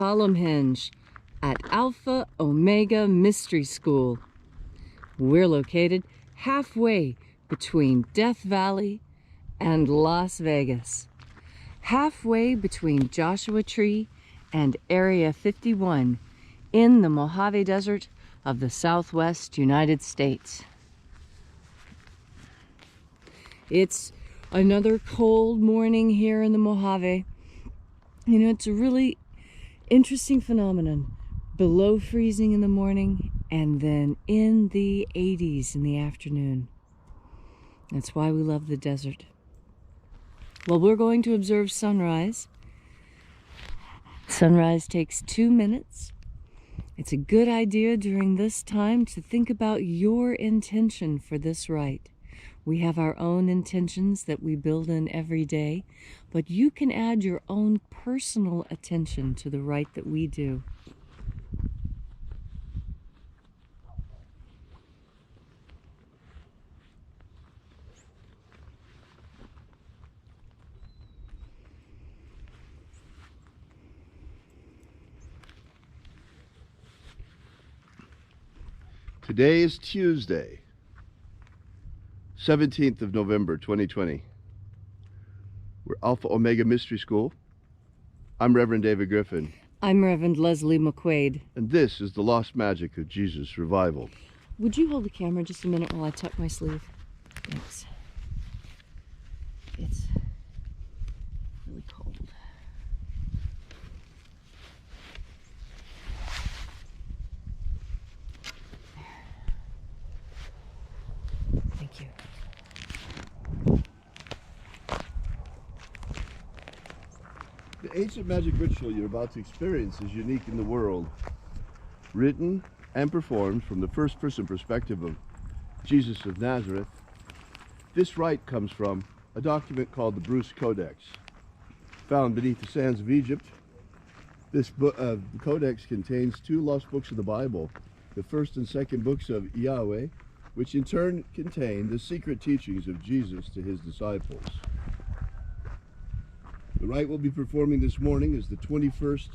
Solemn Hinge at Alpha Omega Mystery School. We're located halfway between Death Valley and Las Vegas, halfway between Joshua Tree and Area 51 in the Mojave Desert of the Southwest United States. It's another cold morning here in the Mojave. You know, it's a really interesting phenomenon. Below freezing in the morning and then in the 80s in the afternoon. That's why we love the desert. Well, we're going to observe sunrise. Sunrise takes 2 minutes. It's a good idea during this time to think about your intention for this rite. We have our own intentions that we build in every day, but you can add your own personal attention to the rite that we do. Today is Tuesday, 17th of November, 2020. We're Alpha Omega Mystery School. I'm Reverend David Griffin. I'm Reverend Leslie McQuaid. And this is the Lost Magic of Jesus Revival. Would you hold the camera just a minute while I tuck my sleeve? Thanks. It's really cold. Thank you. The ancient magic ritual you're about to experience is unique in the world. Written and performed from the first-person perspective of Jesus of Nazareth, this rite comes from a document called the Bruce Codex. Found beneath the sands of Egypt, this codex contains 2 lost books of the Bible, the first and second books of Yahweh, which in turn contain the secret teachings of Jesus to his disciples. The rite we'll be performing this morning is the 21st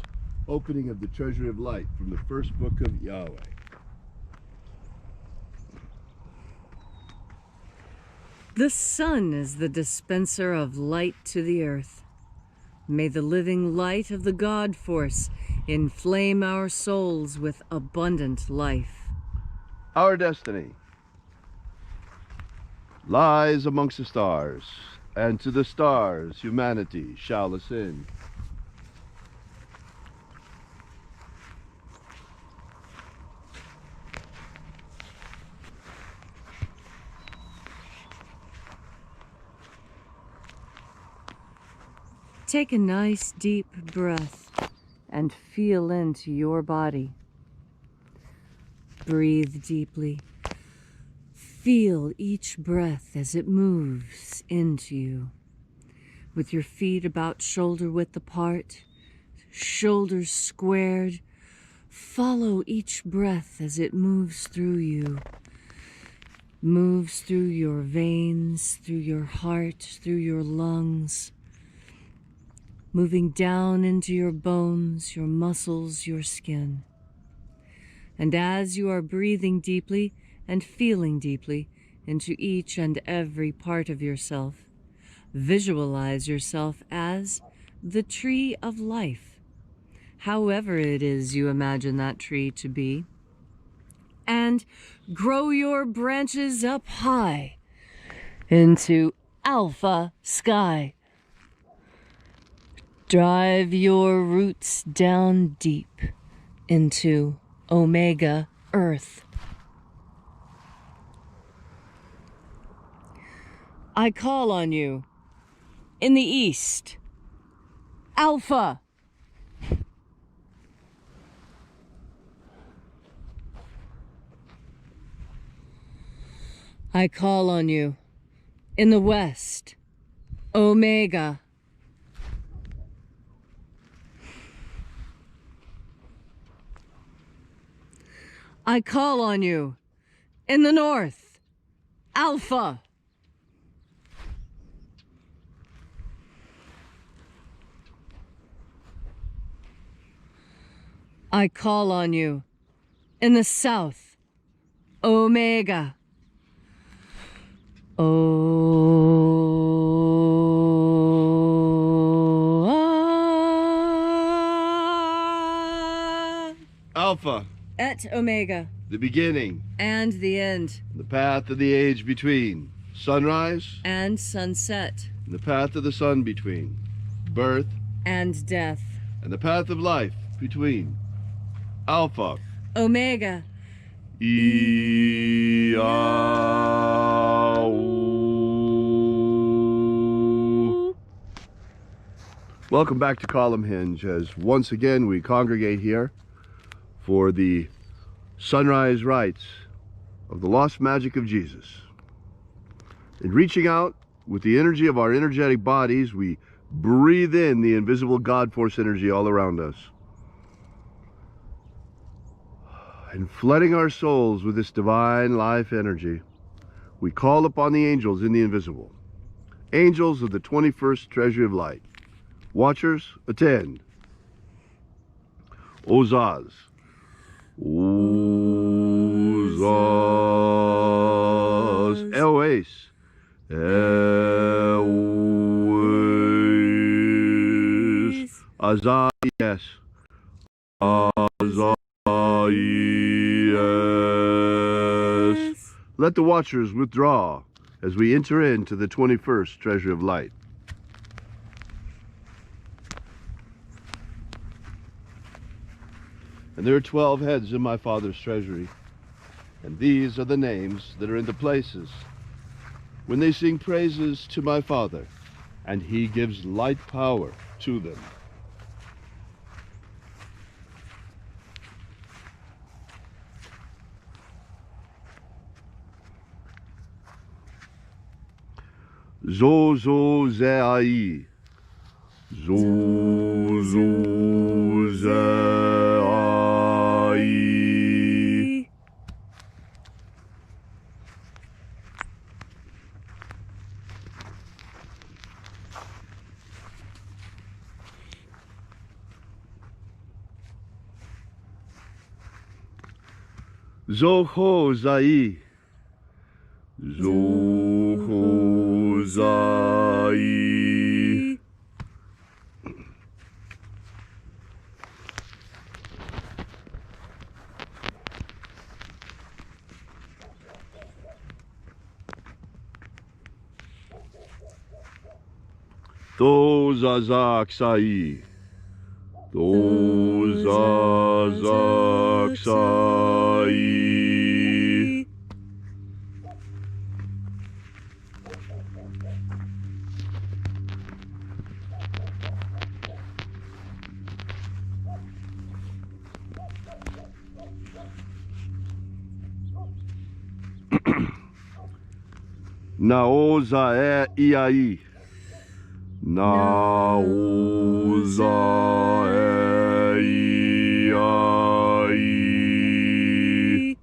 opening of the Treasury of Light from the first book of Yahweh. The sun is the dispenser of light to the earth. May the living light of the God force inflame our souls with abundant life. Our destiny lies amongst the stars, and to the stars humanity shall ascend. Take a nice deep breath and feel into your body. Breathe deeply. Feel each breath as it moves into you. With your feet about shoulder width apart, shoulders squared, follow each breath as it moves through you. Moves through your veins, through your heart, through your lungs. Moving down into your bones, your muscles, your skin. And as you are breathing deeply and feeling deeply into each and every part of yourself, visualize yourself as the tree of life, however it is you imagine that tree to be, and grow your branches up high into alpha sky. Drive your roots down deep into Omega Earth. I call on you in the east, Alpha. I call on you in the west, Omega. I call on you in the north, Alpha. I call on you. In the south, Omega. Alpha, Et Omega. the beginning, And the end. the path of the age between. Sunrise, And sunset. and the path of the sun between. Birth, And death. and the path of life between. Alpha, Omega. Welcome back to Column Hinge, as once again we congregate here for the sunrise rites of the lost magic of Jesus. In reaching out with the energy of our energetic bodies, we breathe in the invisible God force energy all around us. And flooding our souls with this divine life energy, we call upon the angels in the invisible. Angels of the 21st treasury of light. Watchers, attend. Ozaz. Ozaz. Eoes. Eoes. Azayes. Azayes. Let the watchers withdraw as we enter into the 21st treasury of light. And there are 12 heads in my Father's treasury, and these are the names that are in the places when they sing praises to my Father, and he gives light power to them. Zozo Zeai. Zozo Zeai. Zoho Zai. Zoho Zai. Tozazak Sai. Tozazak Sai. Naoza Iai. Naoza Iai.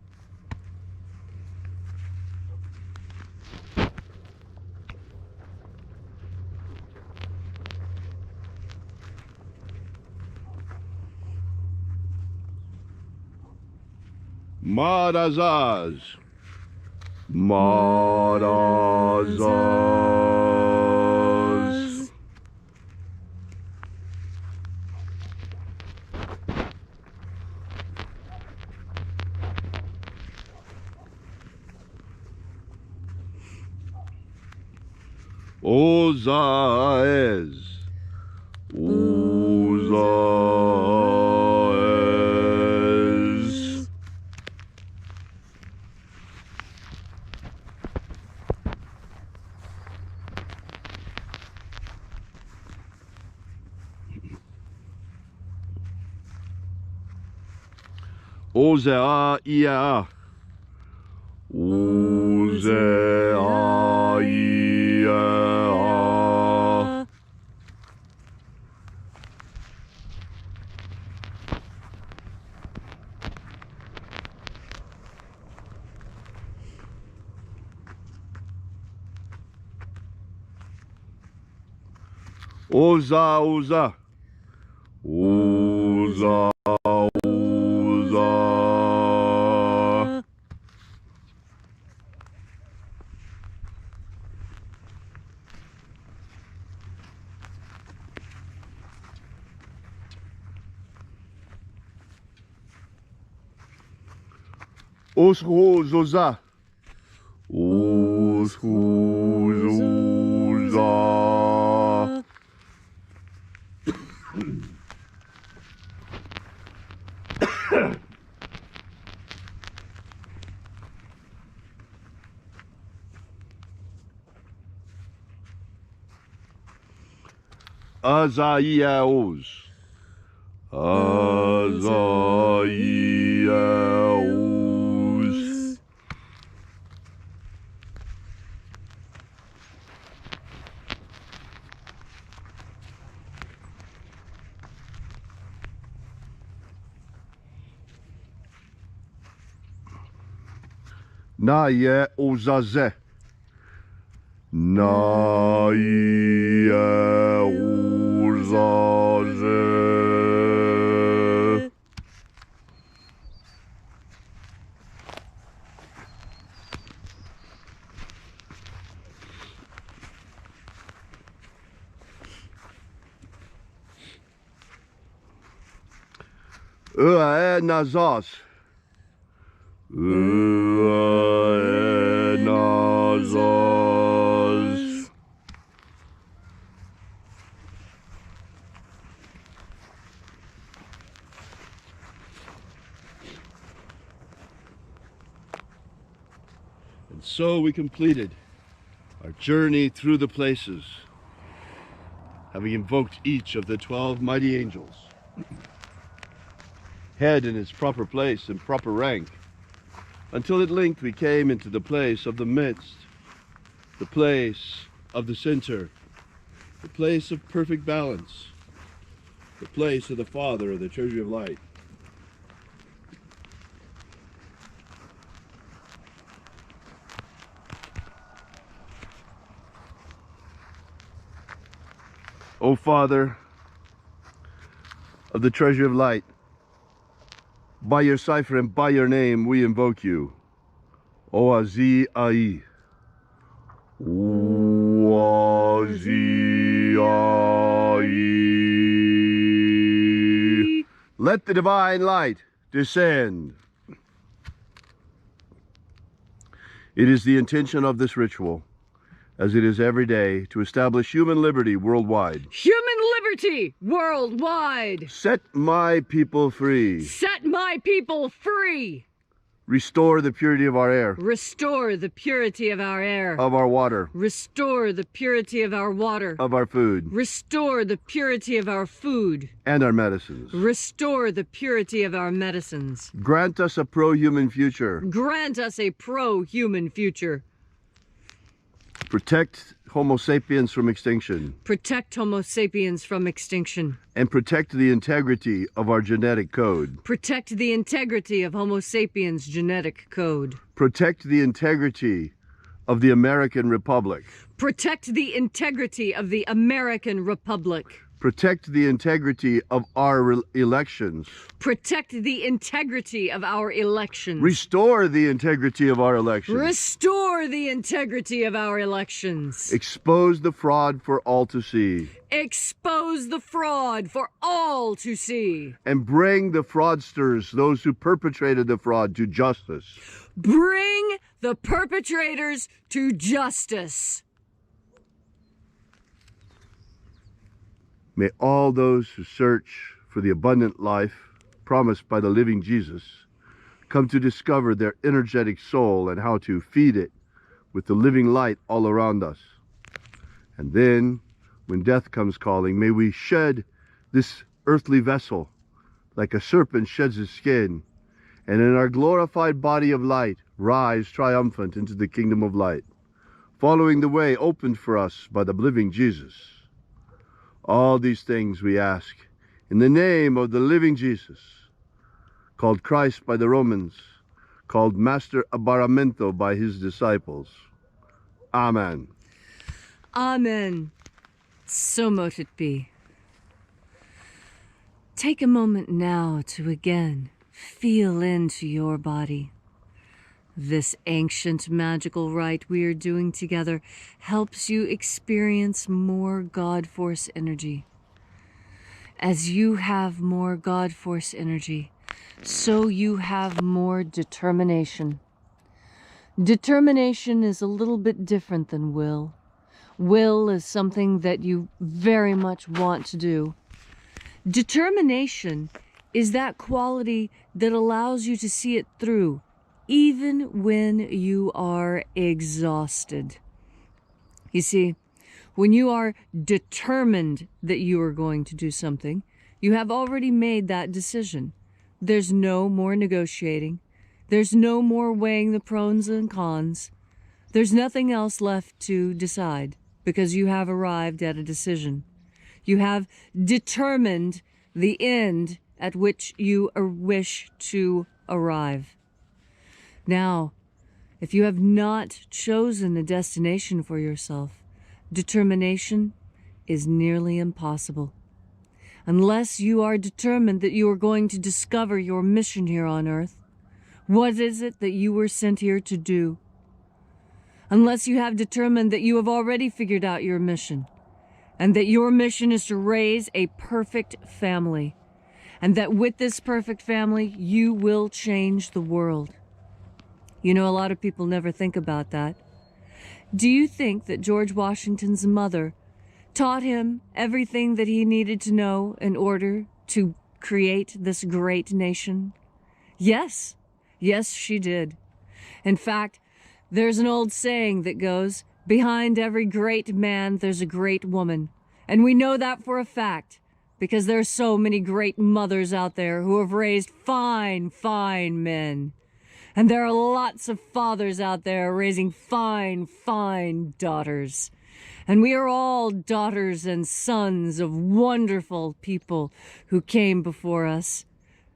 Marazaz. Marazaz. Ozaez. Ozaez. Ozea Ia. Ozea Ia. Oza Oza. Oza Oza. Oshozoza. Oshozoza. Azaiaos. Azaiaos. Naye ozaze. Naye ozaze. Uae nazas. Uae nazas. And so we completed our journey through the places, having invoked each of the 12 mighty angels, head in its proper place and proper rank, until at length we came into the place of the midst, the place of the center, the place of perfect balance, the place of the Father of the Treasury of Light. O Father of the Treasury of Light, by your cipher and by your name we invoke you. Oazi Ai. Oazi Ai. Let the divine light descend. It is the intention of this ritual, as it is every day, to establish human liberty worldwide. Human liberty worldwide. Set my people free. Set my people free. Restore the purity of our air. Restore the purity of our air. Of our water. Restore the purity of our water. Of our food. Restore the purity of our food. And our medicines. Restore the purity of our medicines. Grant us a pro-human future. Grant us a pro-human future. Protect Homo sapiens from extinction. Protect Homo sapiens from extinction. And protect the integrity of our genetic code. Protect the integrity of Homo sapiens' genetic code. Protect the integrity of the American Republic. Protect the integrity of the American Republic. Protect the integrity of our elections. Protect the integrity of our elections. Restore the integrity of our elections. Restore the integrity of our elections. Expose the fraud for all to see. Expose the fraud for all to see. And bring the fraudsters, those who perpetrated the fraud, to justice. Bring the perpetrators to justice. May all those who search for the abundant life promised by the living Jesus come to discover their energetic soul and how to feed it with the living light all around us. And then, when death comes calling, may we shed this earthly vessel like a serpent sheds his skin, and in our glorified body of light rise triumphant into the kingdom of light, following the way opened for us by the living Jesus. All these things we ask in the name of the living Jesus, called Christ by the Romans, called Master Abaramento by his disciples. Amen. Amen. So mote it be. Take a moment now to again feel into your body. This ancient magical rite we are doing together helps you experience more God Force energy. As you have more God Force energy, so you have more determination. Determination is a little bit different than will. Will is something that you very much want to do. Determination is that quality that allows you to see it through, even when you are exhausted. You see, when you are determined that you are going to do something, you have already made that decision. There's no more negotiating. There's no more weighing the pros and cons. There's nothing else left to decide because you have arrived at a decision. You have determined the end at which you wish to arrive. Now, if you have not chosen a destination for yourself, determination is nearly impossible. Unless you are determined that you are going to discover your mission here on earth. What is it that you were sent here to do? Unless you have determined that you have already figured out your mission, and that your mission is to raise a perfect family, and that with this perfect family, you will change the world. You know, a lot of people never think about that. Do you think that George Washington's mother taught him everything that he needed to know in order to create this great nation? Yes. Yes, she did. In fact, there's an old saying that goes, behind every great man, there's a great woman. And we know that for a fact, because there are so many great mothers out there who have raised fine, fine men. And there are lots of fathers out there raising fine, fine daughters. And we are all daughters and sons of wonderful people who came before us.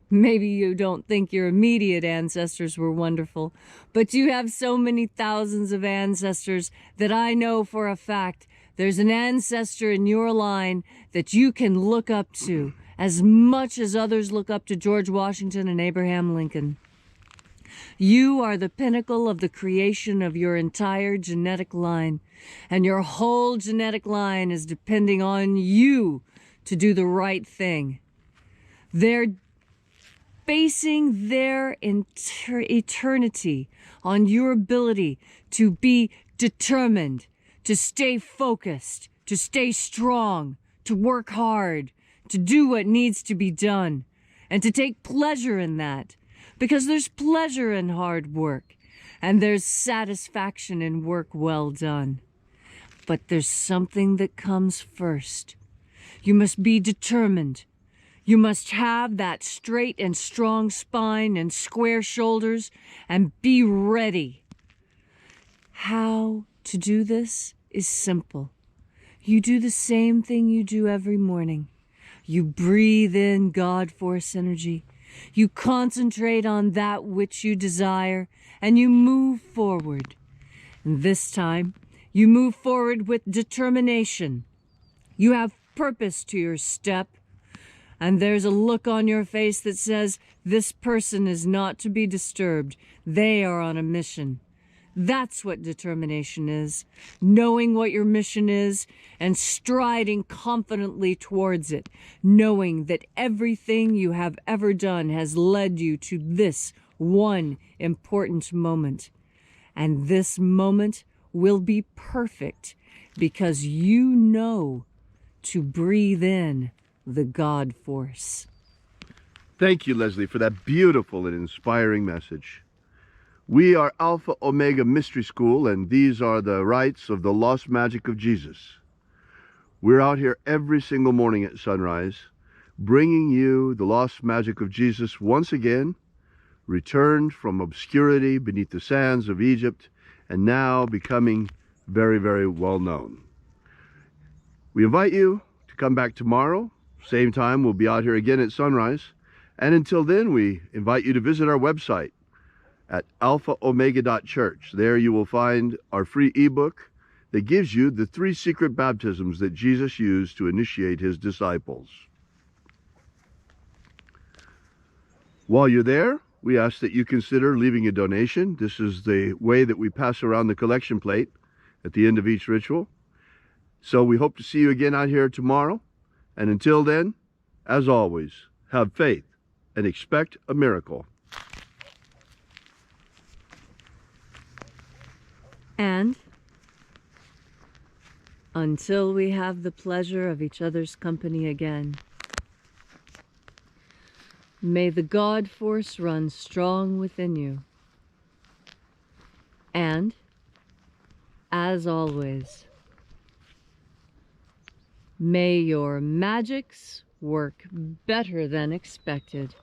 Maybe you don't think your immediate ancestors were wonderful, but you have so many thousands of ancestors that I know for a fact there's an ancestor in your line that you can look up to as much as others look up to George Washington and Abraham Lincoln. You are the pinnacle of the creation of your entire genetic line, and your whole genetic line is depending on you to do the right thing. They're basing their eternity on your ability to be determined, to stay focused, to stay strong, to work hard, to do what needs to be done, and to take pleasure in that. Because there's pleasure in hard work, and there's satisfaction in work well done. But there's something that comes first. You must be determined. You must have that straight and strong spine and square shoulders and be ready. How to do this is simple. You do the same thing you do every morning. You breathe in God force energy. You concentrate on that which you desire, and you move forward. And this time, you move forward with determination. You have purpose to your step, and there's a look on your face that says, this person is not to be disturbed. They are on a mission. That's what determination is, knowing what your mission is and striding confidently towards it, knowing that everything you have ever done has led you to this one important moment. And this moment will be perfect because you know to breathe in the God force. Thank you, Leslie, for that beautiful and inspiring message. We are Alpha Omega Mystery School, and these are the rites of the lost magic of Jesus. We're out here every single morning at sunrise, bringing you the lost magic of Jesus once again, returned from obscurity beneath the sands of Egypt, and now becoming very, very well known. We invite you to come back tomorrow. Same time, we'll be out here again at sunrise. And until then, we invite you to visit our website at alphaomega.church. There you will find our free ebook that gives you the 3 secret baptisms that Jesus used to initiate his disciples. While you're there, we ask that you consider leaving a donation. This is the way that we pass around the collection plate at the end of each ritual. So we hope to see you again out here tomorrow. And until then, as always, have faith and expect a miracle. And until we have the pleasure of each other's company again, may the God force run strong within you. And, as always, may your magics work better than expected.